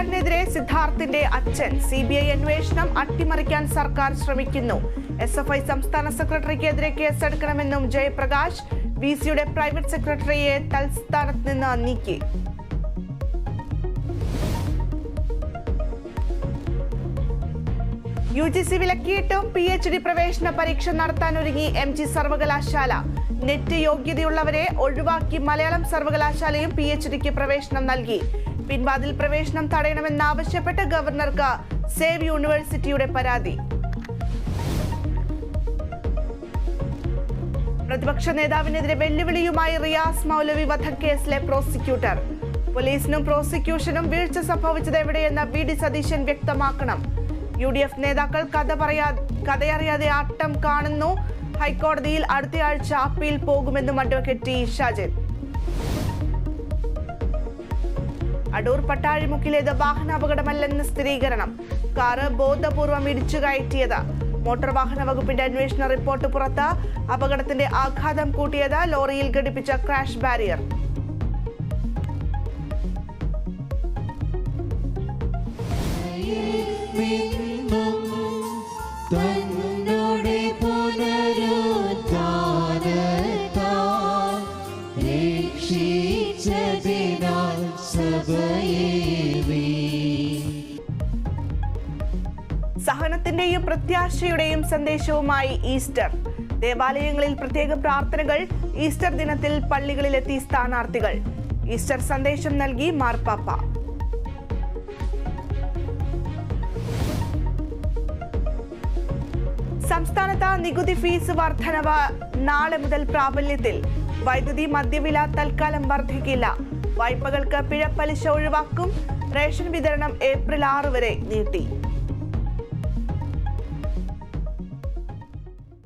സർക്കാരിനെതിരെ സിദ്ധാർത്ഥിന്റെ അച്ഛൻ. CBI അന്വേഷണം അട്ടിമറിക്കാൻ സർക്കാർ ശ്രമിക്കുന്നു. SFI സംസ്ഥാന സെക്രട്ടറിക്കെതിരെ കേസെടുക്കണമെന്നും ജയപ്രകാശ്. VCയുടെ പ്രൈവറ്റ് സെക്രട്ടറിയെ തൽസ്ഥാനത്ത് നിന്ന് നീക്കി. UGC വിലക്കിയിട്ടും PhD പ്രവേശന പരീക്ഷ നടത്താനൊരുങ്ങി MG സർവകലാശാല. നെറ്റ് യോഗ്യതയുള്ളവരെ ഒഴിവാക്കി മലയാളം സർവകലാശാലയും PhDക്ക് പ്രവേശനം നൽകി. പിൻവാതിൽ പ്രവേശനം തടയണമെന്നാവശ്യപ്പെട്ട് ഗവർണർക്ക് സേവ് യൂണിവേഴ്സിറ്റിയുടെ പരാതി. പ്രതിപക്ഷ നേതാവിനെതിരെ വെല്ലുവിളിയുമായി റിയാസ് മൗലവി വധക്കേസിലെ പ്രോസിക്യൂട്ടർ. പോലീസിനും പ്രോസിക്യൂഷനും വീഴ്ച സംഭവിച്ചത് എവിടെയെന്ന് VD സതീശൻ വ്യക്തമാക്കണം. UDF നേതാക്കൾ കഥയറിയാതെ ആട്ടം കാണുന്നു. ഹൈക്കോടതിയിൽ അടുത്തയാഴ്ച അപ്പീൽ പോകുമെന്നും അഡ്വക്കേറ്റ് T. ഷാജിദ്. അടൂർ പട്ടാഴിമുക്കിലേത് വാഹനാപകടമല്ലെന്ന് സ്ഥിരീകരണം. കാറ് ബോധപൂർവം ഇടിച്ചു കയറ്റിയത്. മോട്ടോർ വാഹന വകുപ്പിന്റെ അന്വേഷണ റിപ്പോർട്ട് പുറത്ത്. അപകടത്തിന്റെ ആഘാതം കൂട്ടിയത് ലോറിയിൽ ഘടിപ്പിച്ച ക്രാഷ് ബാരിയർ. സഹനത്തിന്റെയും പ്രത്യാശയുടെയും സന്ദേശവുമായി ഈസ്റ്റർ. ദേവാലയങ്ങളിൽ പ്രത്യേക പ്രാർത്ഥനകൾ. ഈസ്റ്റർ ദിനത്തിൽ പള്ളികളിലെത്തി സ്ഥാനാർത്ഥികൾ. ഈസ്റ്റർ സന്ദേശം നൽകി മാർപ്പാപ്പ. സംസ്ഥാനത്ത് നികുതി ഫീസ് വർധനവ് നാളെ മുതൽ പ്രാബല്യത്തിൽ. വൈദ്യുതി മദ്യവില തൽക്കാലം വർദ്ധിക്കില്ല. വായ്പകൾക്ക് പിഴപ്പലിശ ഒഴിവാക്കും. റേഷൻ വിതരണം ഏപ്രിൽ 6 വരെ നീട്ടി.